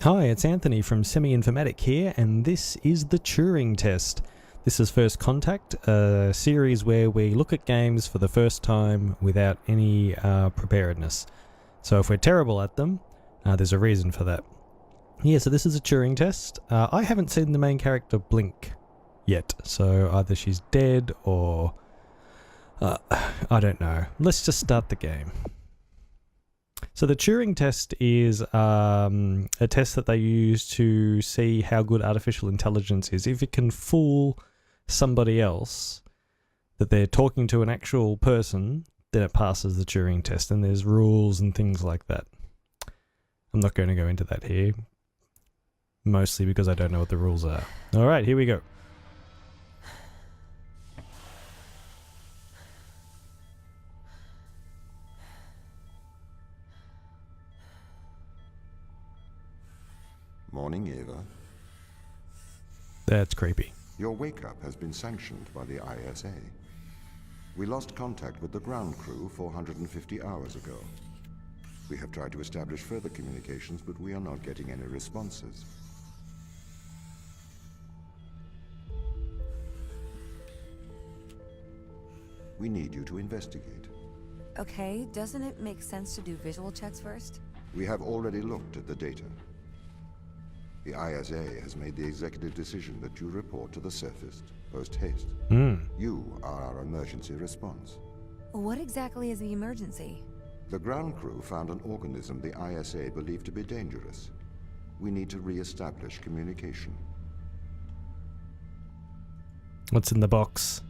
Hi, it's Anthony from Semi-Informatic here, and this is the Turing test. This is First Contact, a series where we look at games for the first time without any preparedness. So if we're terrible at them, there's a reason for that. Yeah, so this is a Turing test. I haven't seen the main character blink yet, so either she's dead or... I don't know. Let's just start the game. So the Turing test is a test that they use to see how good artificial intelligence is. If it can fool somebody else that they're talking to an actual person, then it passes the Turing test, and there's rules and things like that. I'm not going to go into that here, mostly because I don't know what the rules are. All right, here we go. Morning, Eva. That's creepy. Your wake-up has been sanctioned by the ISA. We lost contact with the ground crew 450 hours ago. We have tried to establish further communications, but we are not getting any responses. We need you to investigate. Okay, doesn't it make sense to do visual checks first? We have already looked at the data. The ISA has made the executive decision that you report to the surface post-haste. You are our emergency response. What exactly is the emergency? The ground crew found an organism the ISA believed to be dangerous. We need to re-establish communication. What's in the box?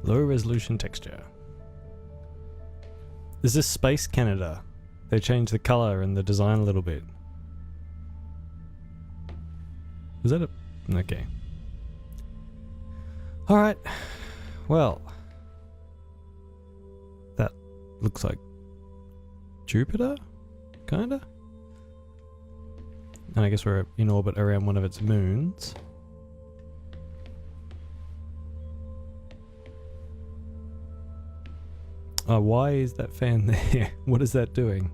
Low resolution texture. Is this Space Canada? They changed the color and the design a little bit. Was that a... okay. Alright. Well. That looks like Jupiter? Kinda? And I guess we're in orbit around one of its moons. Oh, why is that fan there? What is that doing?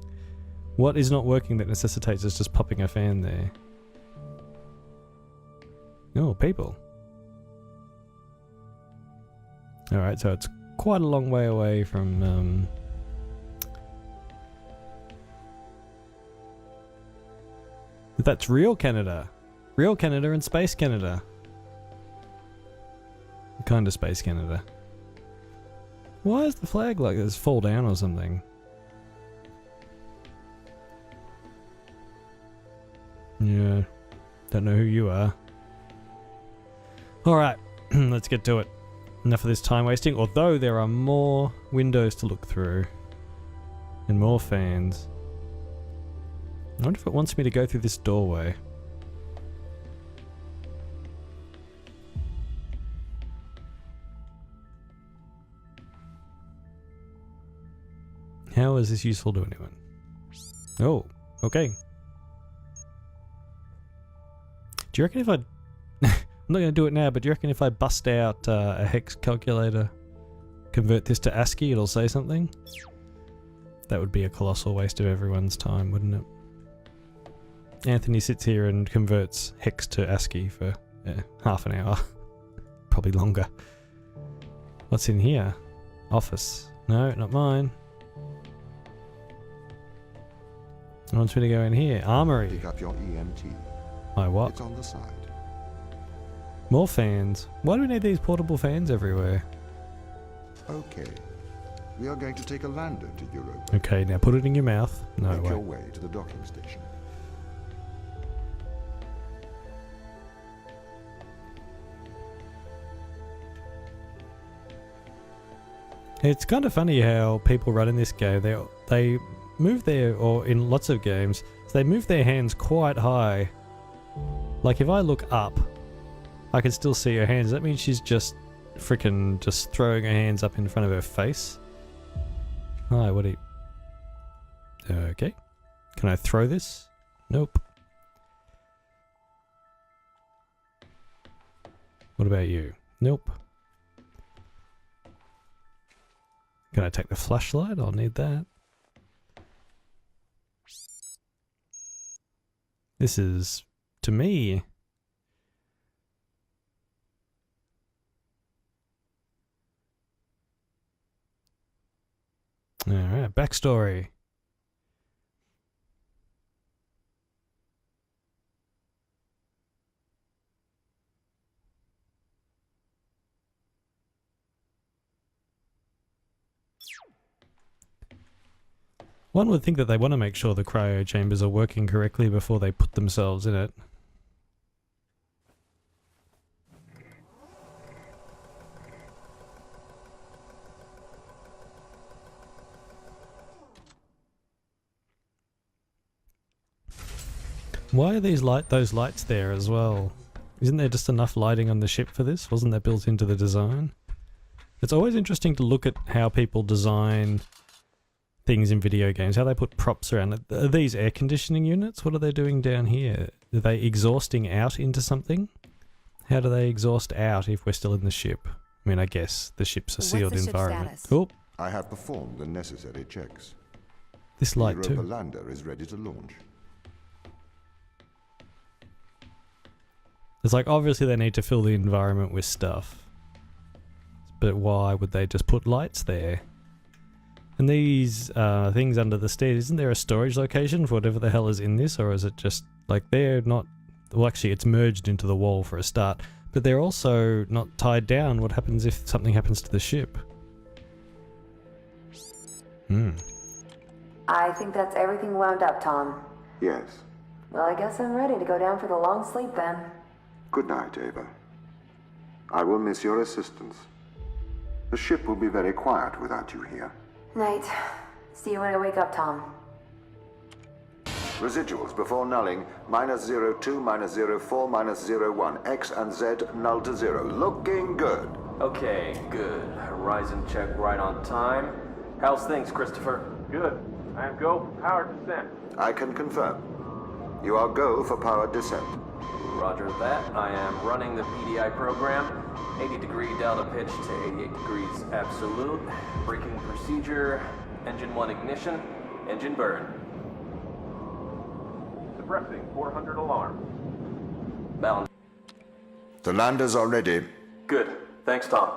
What is not working that necessitates us just popping a fan there? Oh, people. Alright, so it's quite a long way away from... That's real Canada. Real Canada and Space Canada. Kind of Space Canada. Why is the flag like this? Fall down or something? Yeah. Don't know who you are. Alright, let's get to it. Enough of this time wasting, although there are more windows to look through. And more fans. I wonder if it wants me to go through this doorway. How is this useful to anyone? Oh, okay. Do you reckon if I... I'm not going to do it now, but do you reckon if I bust out a hex calculator, convert this to ASCII, it'll say something? That would be a colossal waste of everyone's time, wouldn't it? Anthony sits here and converts hex to ASCII for half an hour. Probably longer. What's in here? Office. No, not mine. It wants me to go in here. Armory. Pick up your EMT. My what? It's on the side. More fans. Why do we need these portable fans everywhere? Okay. We are going to take a lander to Europe. Okay, now put it in your mouth. No, Make your wait. way to the docking station. It's kind of funny how people run in this game. They move their, or in lots of games, they move their hands quite high. Like if I look up, I can still see her hands. That means she's just freaking just throwing her hands up in front of her face. Hi, what are you... okay. Can I throw this? Nope. What about you? Nope. Can I take the flashlight? I'll need that. This is, to me... Alright, backstory. One would think that they want to make sure the cryo chambers are working correctly before they put themselves in it. Why are those lights there as well? Isn't there just enough lighting on the ship for this? Wasn't that built into the design? It's always interesting to look at how people design things in video games, how they put props around it. Are these air conditioning units? What are they doing down here? Are they exhausting out into something? How do they exhaust out if we're still in the ship? I mean, I guess the ship's a sealed environment. Oh, I have performed the necessary checks. this light The Europa too. lander is ready to launch. It's like, obviously they need to fill the environment with stuff. But why would they just put lights there? And these things under the stairs, isn't there a storage location for whatever the hell is in this? Or is it just, like, they're not... Well, actually, it's merged into the wall for a start. But they're also not tied down. What happens if something happens to the ship? I think that's everything wound up, Tom. Yes. Well, I guess I'm ready to go down for the long sleep then. Good night, Ava. I will miss your assistance. The ship will be very quiet without you here. Night. See you when I wake up, Tom. Residuals before nulling, -02, -04, -01. X and Z null to 0. Looking good. Okay, good. Horizon check right on time. How's things, Christopher? Good. I am go for power descent. I can confirm. You are go for power descent. Roger that. I am running the PDI program. 80-degree delta pitch to 88 degrees absolute. Braking procedure. Engine 1 ignition. Engine burn. Suppressing 400 alarm. Balance. The landers are ready. Good. Thanks, Tom.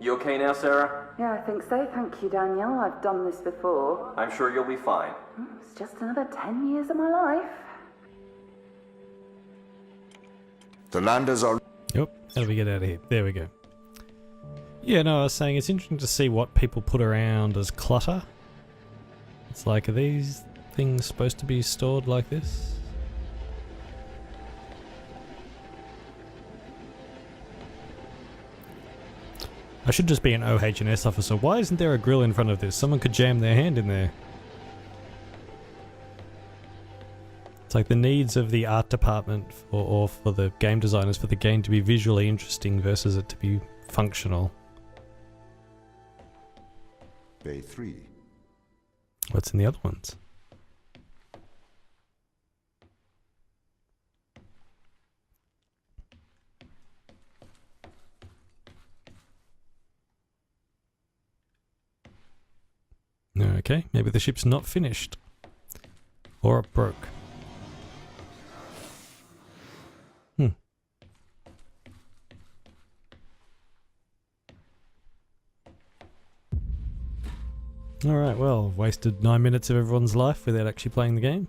You okay now, Sarah? Yeah, I think so. Thank you, Daniel. I've done this before. I'm sure you'll be fine. It's just another 10 years of my life. The landers are... Yep, how do we get out of here? There we go. Yeah, no, I was saying it's interesting to see what people put around as clutter. It's like, are these things supposed to be stored like this? I should just be an OH&S officer. Why isn't there a grill in front of this? Someone could jam their hand in there. It's like the needs of the art department or for the game designers for the game to be visually interesting versus it to be functional. Bay 3. What's in the other ones? Okay, maybe the ship's not finished. Or it broke. Alright, well, wasted 9 minutes of everyone's life without actually playing the game.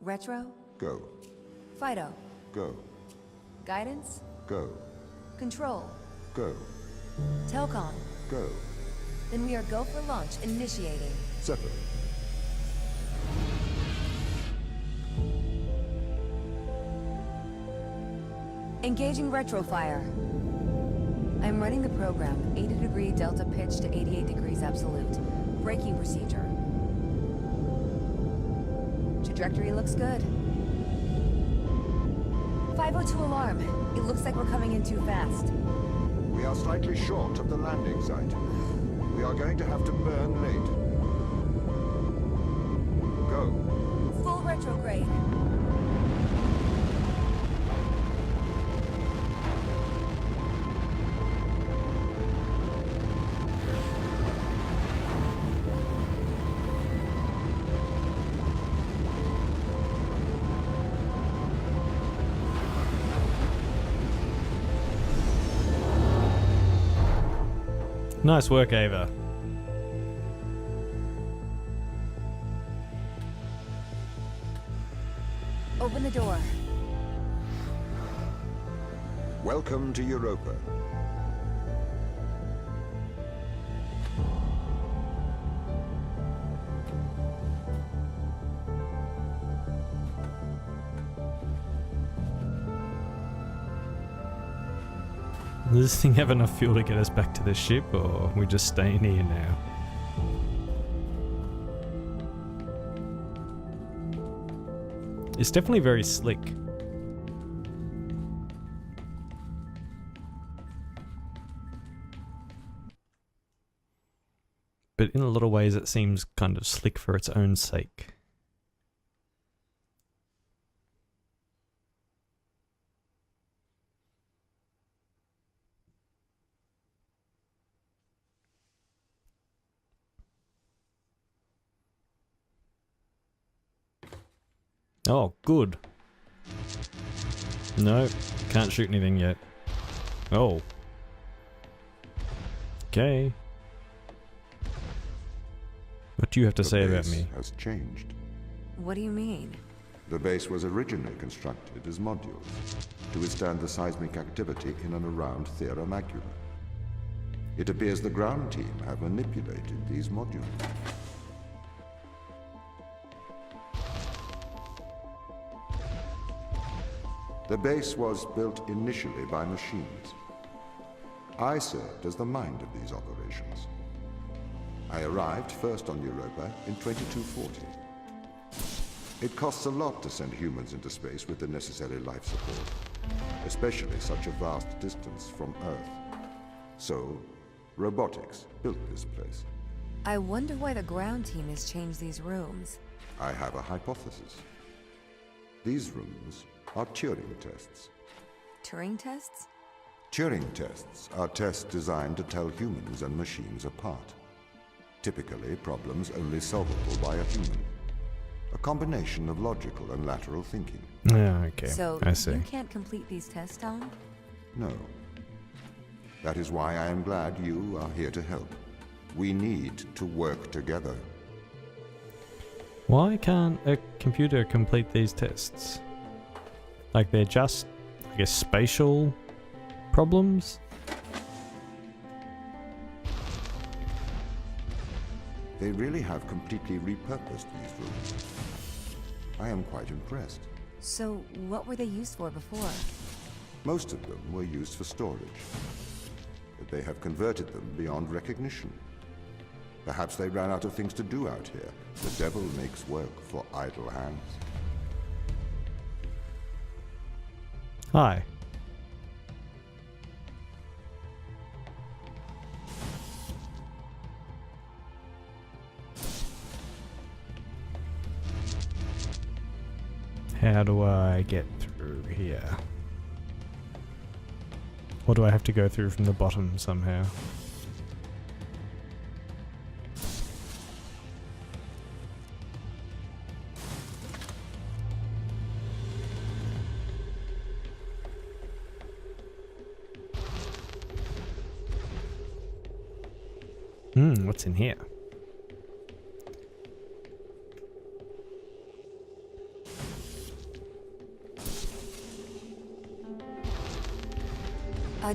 Retro? Go. Fido? Go. Guidance? Go. Control? Go. Telcom? Go. Then we are go for launch, initiating. Separate. Engaging retrofire. I'm running the program. 80-degree delta pitch to 88 degrees absolute. Braking procedure. Trajectory looks good. 502 alarm. It looks like we're coming in too fast. We are slightly short of the landing site. We are going to have to burn late. Go. Full retrograde. Nice work, Ava. Open the door. Welcome to Europa. Does this thing have enough fuel to get us back to the ship, or are we just staying here now? It's definitely very slick. But in a lot of ways it seems kind of slick for its own sake. Oh, good. No, can't shoot anything yet. Oh. Okay. What do you have to say about me? The base has changed. What do you mean? The base was originally constructed as modules to withstand the seismic activity in and around Thera Macula. It appears the ground team have manipulated these modules. The base was built initially by machines. I served as the mind of these operations. I arrived first on Europa in 2240. It costs a lot to send humans into space with the necessary life support, especially such a vast distance from Earth. So, robotics built this place. I wonder why the ground team has changed these rooms. I have a hypothesis. These rooms are Turing tests. Turing tests? Turing tests are tests designed to tell humans and machines apart. Typically, problems only solvable by a human. A combination of logical and lateral thinking. Yeah, okay. So, I see. you can't complete these tests, Tom? No. That is why I am glad you are here to help. We need to work together. Why can't a computer complete these tests? Like they're just, I guess, spatial problems? They really have completely repurposed these rooms. I am quite impressed. So, what were they used for before? Most of them were used for storage. But they have converted them beyond recognition. Perhaps they ran out of things to do out here. The devil makes work for idle hands. Hi. How do I get through here? Or do I have to go through from the bottom somehow? What's in here?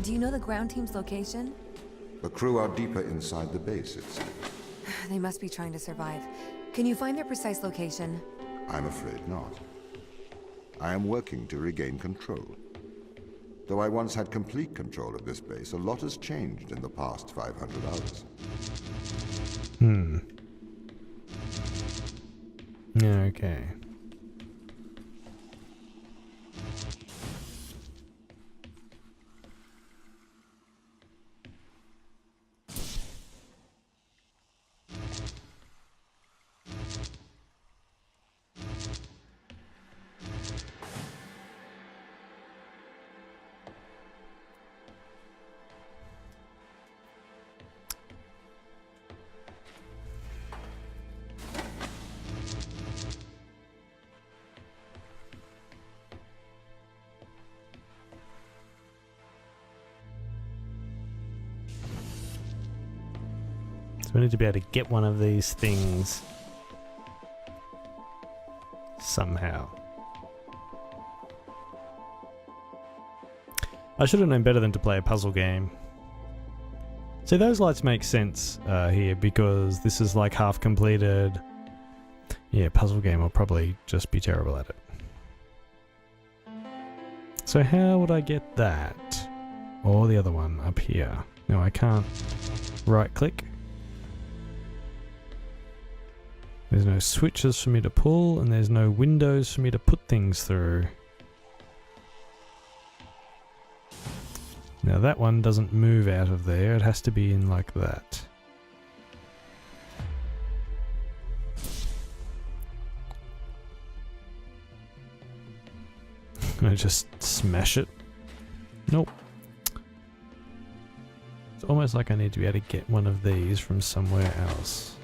Do you know the ground team's location? The crew are deeper inside the base, it seems. They must be trying to survive. Can you find their precise location? I'm afraid not. I am working to regain control. Though I once had complete control of this base, a lot has changed in the past 500 hours. Okay. So we need to be able to get one of these things somehow. I should have known better than to play a puzzle game. See, those lights make sense here because this is like half completed. Yeah, puzzle game, I'll probably just be terrible at it. So how would I get that? Or the other one up here? No, I can't right click. There's no switches for me to pull, and there's no windows for me to put things through. Now that one doesn't move out of there, it has to be in like that. Can I just smash it? Nope. It's almost like I need to be able to get one of these from somewhere else.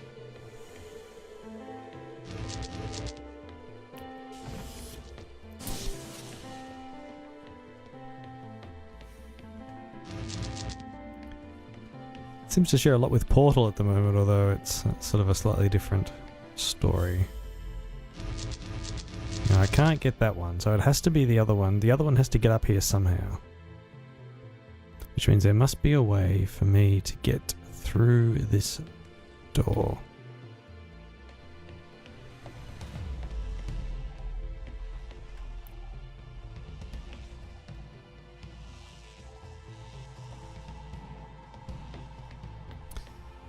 Seems to share a lot with Portal at the moment, although it's sort of a slightly different story. Now, I can't get that one, so it has to be the other one. The other one has to get up here somehow. Which means there must be a way for me to get through this door.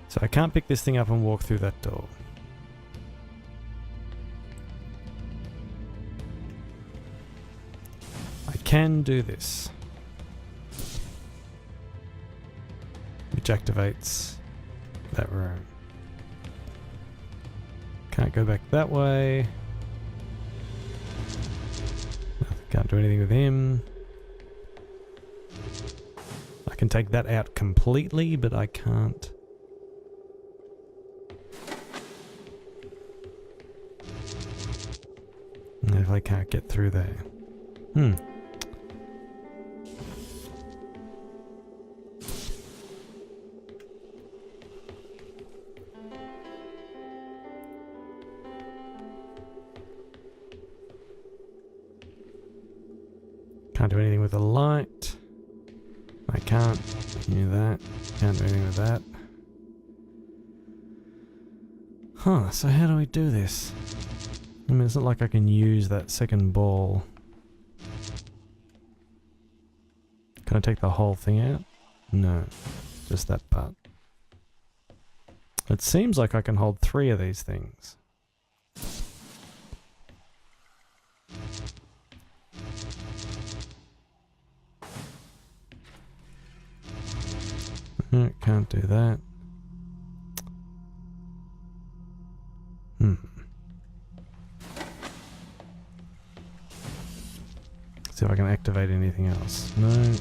So I can't pick this thing up and walk through that door. I can do this, which activates that room. Can't go back that way. Can't do anything with him. I can take that out completely, but I can't. If I can't get through there. Can't do anything with the light. I can't do that. Can't do anything with that. Huh, so how do we do this? I mean, it's not like I can use that second ball. Can I take the whole thing out? No, just that part. It seems like I can hold 3 of these things. Can't do that. See if I can activate anything else. No.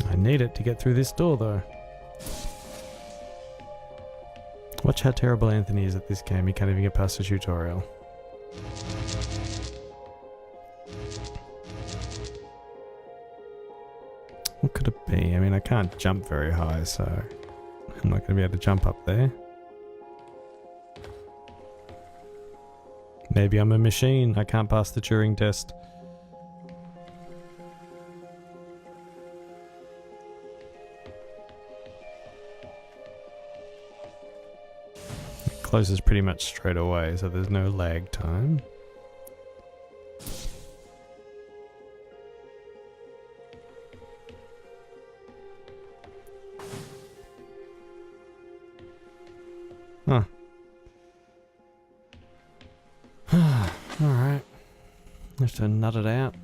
I need it to get through this door though. Watch how terrible Anthony is at this game. He can't even get past the tutorial. What could it be? I mean, I can't jump very high, so I'm not going to be able to jump up there. Maybe I'm a machine. I can't pass the Turing test. It closes pretty much straight away, so there's no lag time. Huh. Alright. Have to nut it out.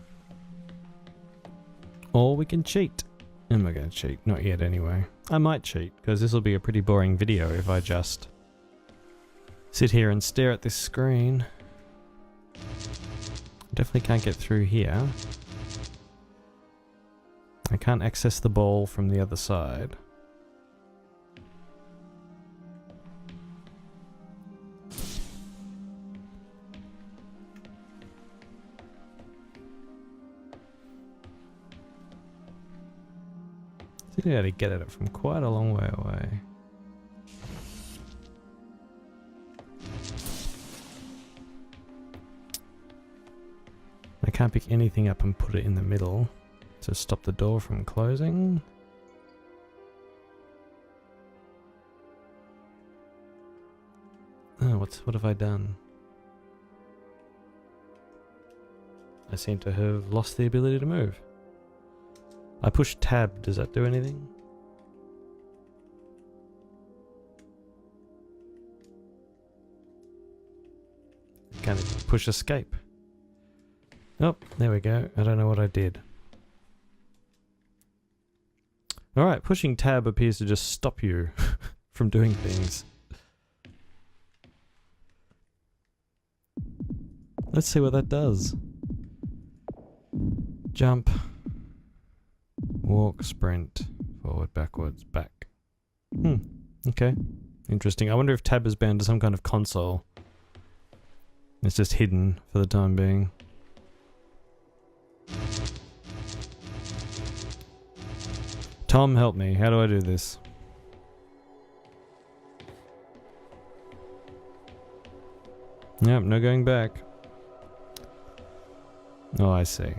Or we can cheat. Am I going to cheat? Not yet anyway. I might cheat, because this will be a pretty boring video if I just sit here and stare at this screen. Definitely can't get through here. I can't access the ball from the other side. You got to get at it from quite a long way away. I can't pick anything up and put it in the middle to stop the door from closing. Oh, what have I done? I seem to have lost the ability to move. I push tab, does that do anything? Can I push escape? Oh, there we go. I don't know what I did. Alright, pushing tab appears to just stop you from doing things. Let's see what that does. Jump. Walk, sprint, forward, backwards, back. Okay. Interesting. I wonder if tab is bound to some kind of console. It's just hidden for the time being. Tom, help me. How do I do this? Yep, no going back. Oh, I see.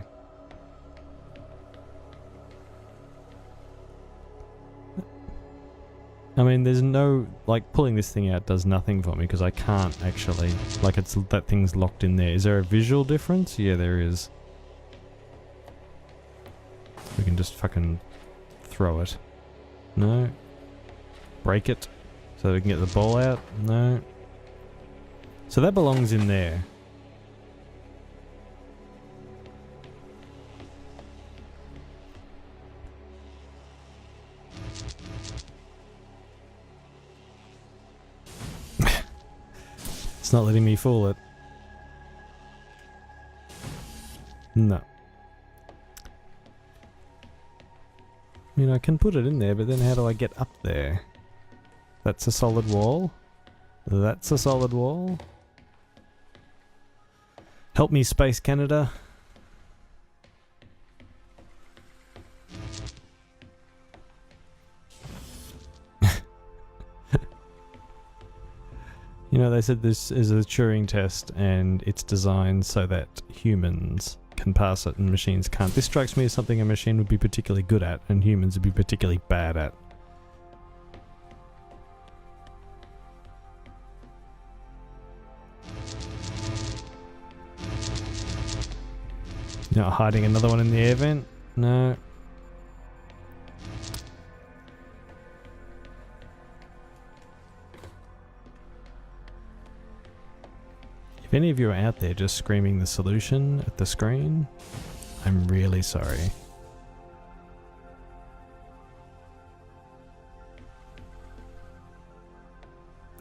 I mean, there's no, like, pulling this thing out does nothing for me because I can't actually, like, it's that thing's locked in there. Is there a visual difference? Yeah, there is. We can just fucking throw it. No. Break it so we can get the ball out. No. So that belongs in there. It's not letting me fool it. No. I mean, I can put it in there, but then how do I get up there? That's a solid wall. That's a solid wall. Help me, Space Canada. You know, they said this is a Turing test and it's designed so that humans can pass it and machines can't. This strikes me as something a machine would be particularly good at and humans would be particularly bad at. Not hiding another one in the air vent? No. If any of you are out there just screaming the solution at the screen, I'm really sorry.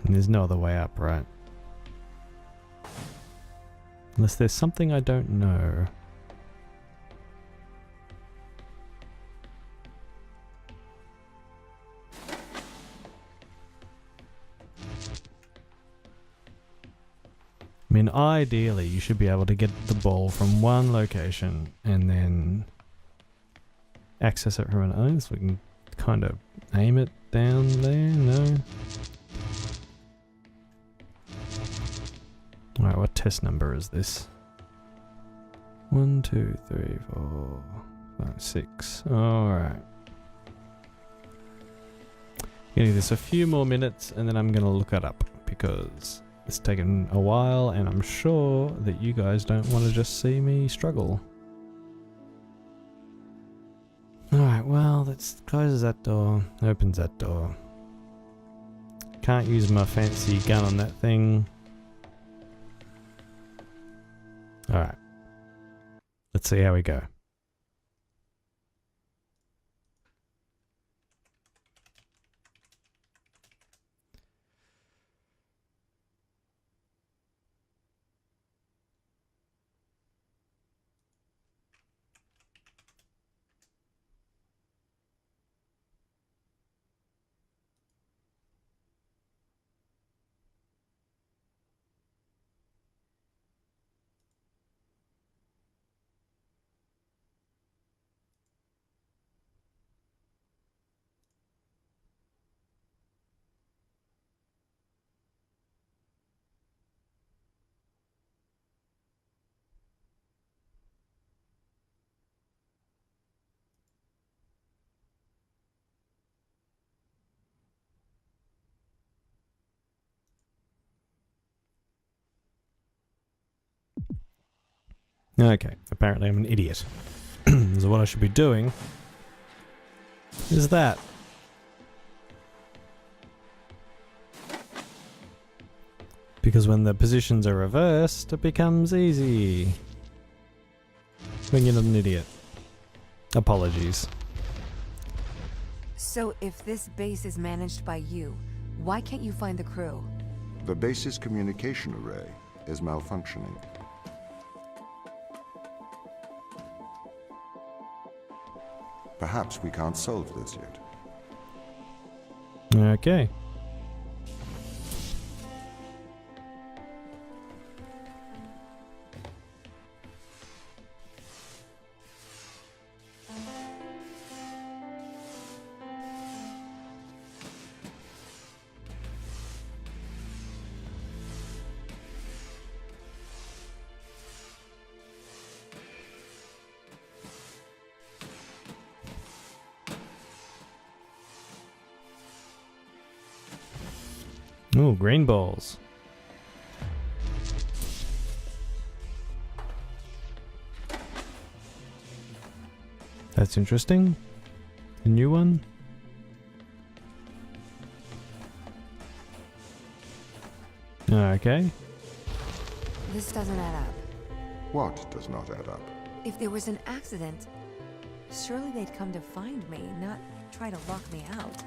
And there's no other way up, right? Unless there's something I don't know. I mean, ideally, you should be able to get the ball from one location and then access it from another, so we can kind of aim it down there. No. Alright, what test number is this? 1, 2, 3, 4, 5, 6. Alright. Gonna do this a few more minutes and then I'm gonna look it up because it's taken a while and I'm sure that you guys don't want to just see me struggle. Alright, well, that closes that door, opens that door. Can't use my fancy gun on that thing. Alright. Let's see how we go. Okay, apparently I'm an idiot. So what I should be doing is that. Because when the positions are reversed, it becomes easy. When you're not an idiot. Apologies. So if this base is managed by you, why can't you find the crew? The base's communication array is malfunctioning. Perhaps we can't solve this yet. Okay. Ooh, green balls. That's interesting. A new one. Okay. This doesn't add up. What does not add up? If there was an accident, surely they'd come to find me, not try to lock me out.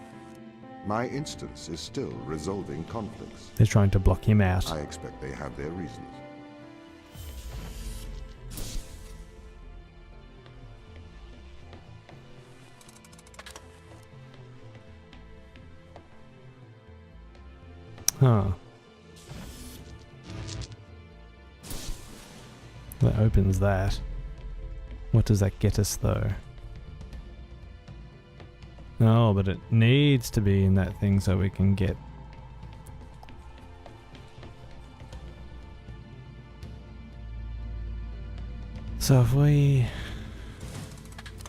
My instance is still resolving conflicts. They're trying to block him out. I expect they have their reasons. Huh. That opens that. What does that get us though? No, but it needs to be in that thing so we can get... So if we...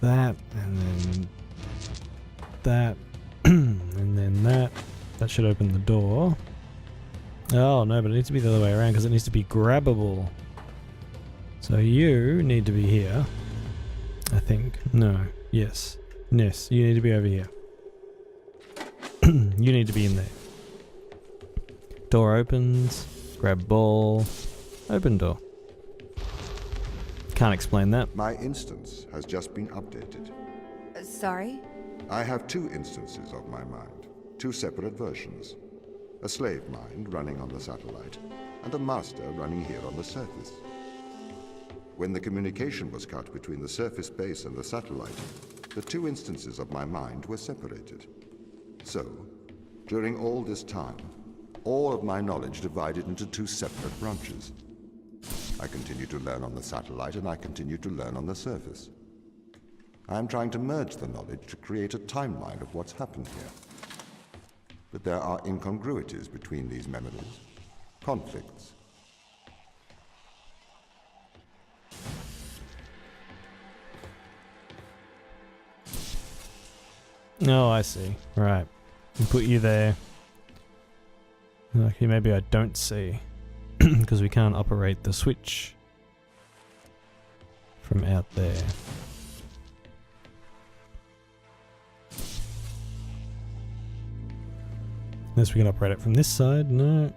That, and then... That, and then that. That should open the door. Oh no, but it needs to be the other way around because it needs to be grabbable. So you need to be here. I think. No. Yes. Yes, you need to be over here. You need to be in there. Door opens. Grab ball. Open door. Can't explain that. My instance has just been updated. Sorry? I have two instances of my mind, two separate versions. A slave mind running on the satellite, and a master running here on the surface. When the communication was cut between the surface base and the satellite, the two instances of my mind were separated. So, during all this time, all of my knowledge divided into two separate branches. I continue to learn on the satellite, and I continue to learn on the surface. I am trying to merge the knowledge to create a timeline of what's happened here. But there are incongruities between these memories, conflicts. Oh, I see. Right. And put you there. Okay, maybe I don't see. Because we can't operate the switch from out there. Unless we can operate it from this side. No.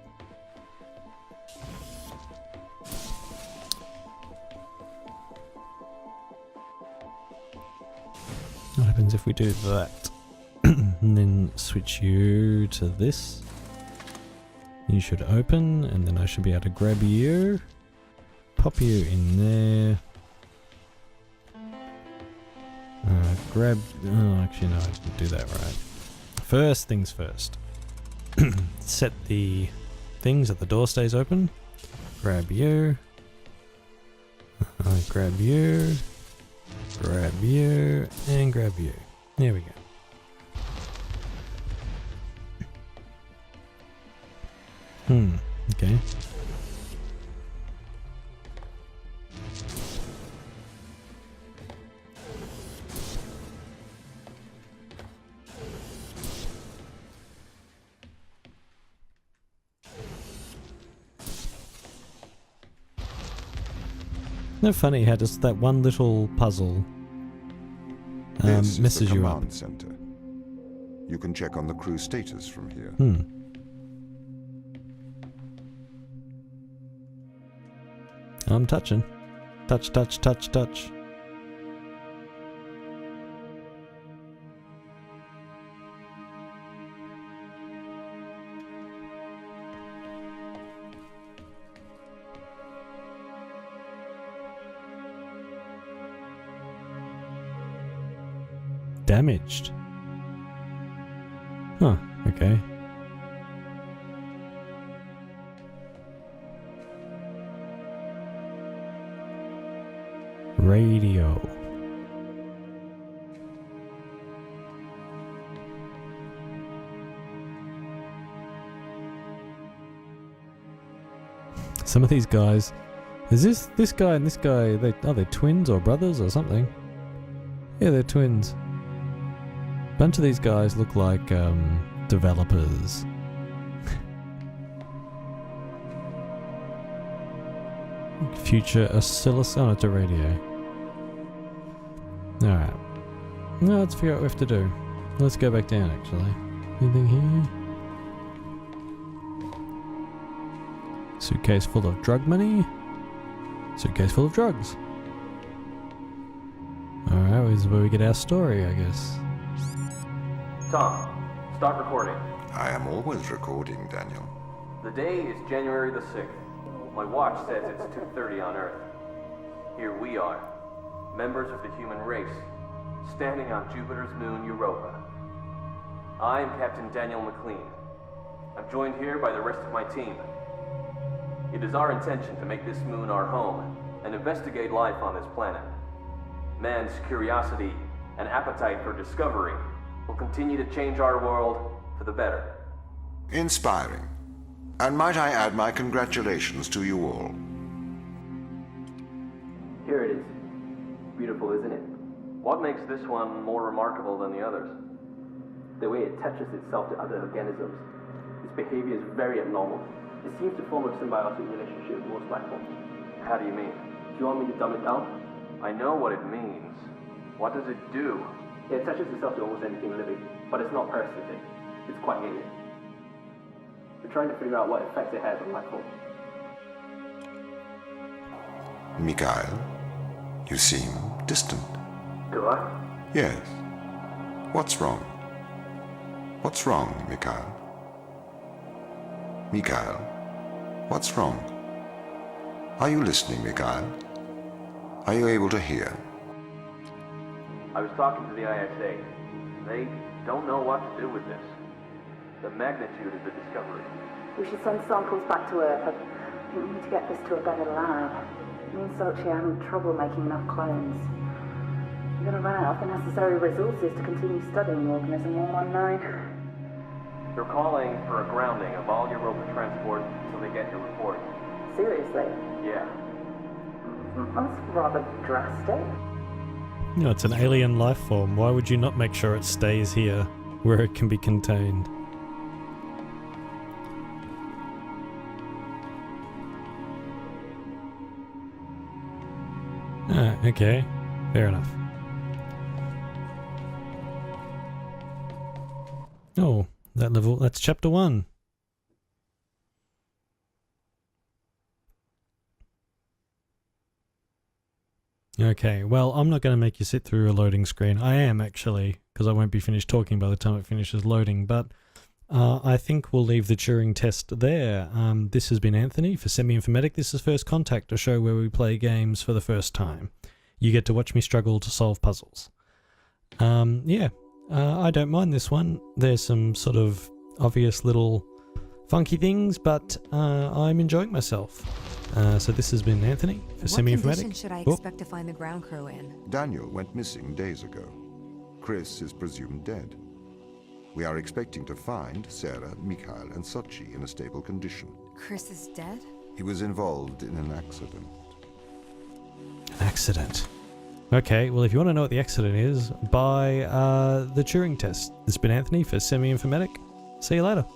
What happens if we do that? And then switch you to this. You should open, and then I should be able to grab you. Pop you in there. Grab... Oh, actually no, I didn't do that right. First things first. Set the things that the door stays open. Grab you. Grab you. Grab you. And grab you. There we go. Okay. Isn't it funny how just that one little puzzle This is the messes you up? command center. You can check on the crew status from here. I'm touching. Touch, touch, touch, touch. Damaged. Huh, okay. Radio. Some of these guys, is this guy and this guy, are they twins or brothers or something? Yeah, they're twins. Bunch of these guys look like developers. Future oscilloscope. Oh, it's a radio. Alright. No, let's figure out what we have to do. Let's go back down, actually. Anything here? Suitcase full of drug money. Suitcase full of drugs. Alright, this is where we get our story, I guess. Tom, start recording. I am always recording, Daniel. The day is January the 6th. My watch says it's 2:30 on Earth. Here we are, members of the human race, standing on Jupiter's moon Europa. I am Captain Daniel McLean. I'm joined here by the rest of my team. It is our intention to make this moon our home and investigate life on this planet. Man's curiosity and appetite for discovery will continue to change our world for the better. Inspiring. And might I add my congratulations to you all. Here it is. Beautiful, isn't it? What makes this one more remarkable than the others? The way it attaches itself to other organisms. Its behavior is very abnormal. It seems to form a symbiotic relationship with most life forms. How do you mean? Do you want me to dumb it down? I know what it means. What does it do? It attaches itself to almost anything living, but it's not parasitic. It's quite alien. We're trying to figure out what effects it has on life forms. Mikhail, you seem distant. Do I? Yes. What's wrong? What's wrong, Mikhail? Mikhail, what's wrong? Are you listening, Mikhail? Are you able to hear? I was talking to the ISA. They don't know what to do with this. The magnitude of the discovery. We should send samples back to Earth. I think we need to get this to a better lab. Me and Sochi are having trouble making enough clones. We're going to run out of the necessary resources to continue studying organism 119. They're calling for a grounding of all Europa transport until they get your report. Seriously? Yeah. That's rather drastic. You know, it's an alien life form. Why would you not make sure it stays here, where it can be contained? Ah, okay. Fair enough. Oh, that level, that's chapter 1. Okay, well, I'm not going to make you sit through a loading screen. I am, actually, because I won't be finished talking by the time it finishes loading, but I think we'll leave the Turing test there. This has been Anthony for Semi-Informatic. This is First Contact, a show where we play games for the first time. You get to watch me struggle to solve puzzles. I don't mind this one. There's some sort of obvious little funky things, but I'm enjoying myself. So this has been Anthony for Semi-Informatic. What condition should I expect to find the ground crew in? Daniel went missing days ago. Chris is presumed dead. We are expecting to find Sarah, Mikhail, and Sochi in a stable condition. Chris is dead? He was involved in an accident. An accident. Okay, well, if you want to know what the accident is, buy the Turing test. This has been Anthony for Semi-Informatic. See you later.